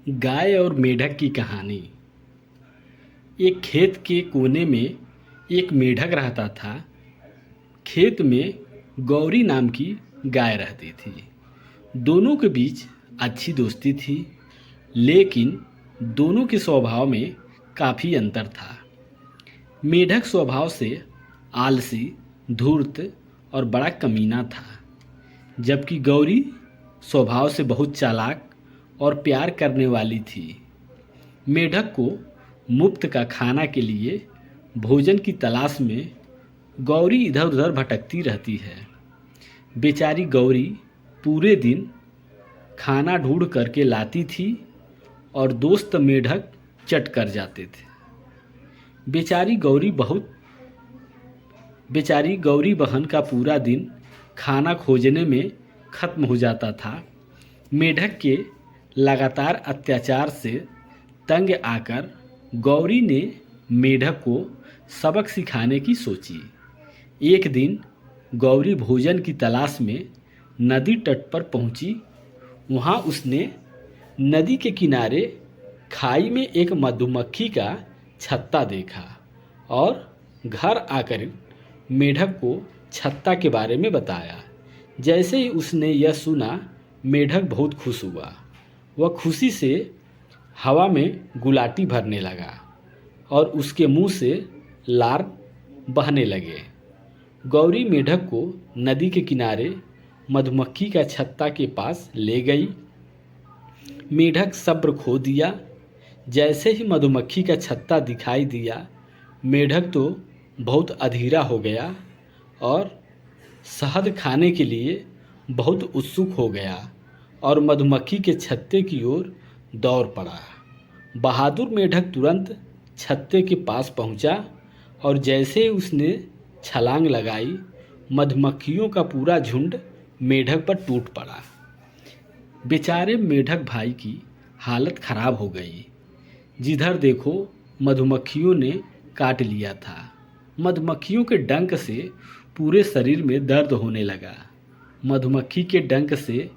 गाय और मेढक की कहानी। एक खेत के कोने में एक मेढक रहता था। खेत में गौरी नाम की गाय रहती थी। दोनों के बीच अच्छी दोस्ती थी, लेकिन दोनों के स्वभाव में काफ़ी अंतर था। मेढक स्वभाव से आलसी, धूर्त और बड़ा कमीना था, जबकि गौरी स्वभाव से बहुत चालाक और प्यार करने वाली थी। मेढक को मुफ्त का खाना के लिए भोजन की तलाश में गौरी इधर उधर भटकती रहती है। बेचारी गौरी पूरे दिन खाना ढूंढ करके लाती थी और दोस्त मेढक चट कर जाते थे। बेचारी गौरी बहन का पूरा दिन खाना खोजने में खत्म हो जाता था। मेढक के लगातार अत्याचार से तंग आकर गौरी ने मेढक को सबक सिखाने की सोची। एक दिन गौरी भोजन की तलाश में नदी तट पर पहुंची। वहां उसने नदी के किनारे खाई में एक मधुमक्खी का छत्ता देखा और घर आकर मेढक को छत्ता के बारे में बताया। जैसे ही उसने यह सुना, मेढक बहुत खुश हुआ। वह खुशी से हवा में गुलाटी भरने लगा और उसके मुंह से लार बहने लगे। गौरी मेढक को नदी के किनारे मधुमक्खी का छत्ता के पास ले गई। मेढक सब्र खो दिया। जैसे ही मधुमक्खी का छत्ता दिखाई दिया, मेढक तो बहुत अधीरा हो गया और शहद खाने के लिए बहुत उत्सुक हो गया और मधुमक्खी के छत्ते की ओर दौड़ पड़ा। बहादुर मेढक तुरंत छत्ते के पास पहुंचा और जैसे ही उसने छलांग लगाई, मधुमक्खियों का पूरा झुंड मेढक पर टूट पड़ा। बेचारे मेढक भाई की हालत खराब हो गई। जिधर देखो मधुमक्खियों ने काट लिया था। मधुमक्खियों के डंक से पूरे शरीर में दर्द होने लगा। मधुमक्खी के डंक से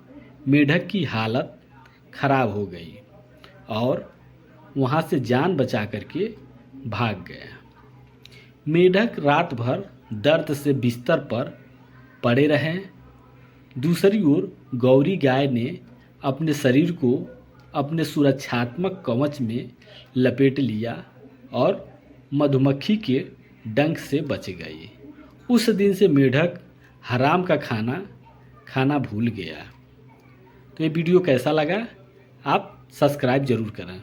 मेढक की हालत खराब हो गई और वहाँ से जान बचा करके भाग गया। मेढक रात भर दर्द से बिस्तर पर पड़े रहे। दूसरी ओर गौरी गाय ने अपने शरीर को अपने सुरक्षात्मक कवच में लपेट लिया और मधुमक्खी के डंक से बच गई। उस दिन से मेढक हराम का खाना भूल गया। तो ये वीडियो कैसा लगा, आप सब्सक्राइब ज़रूर करें।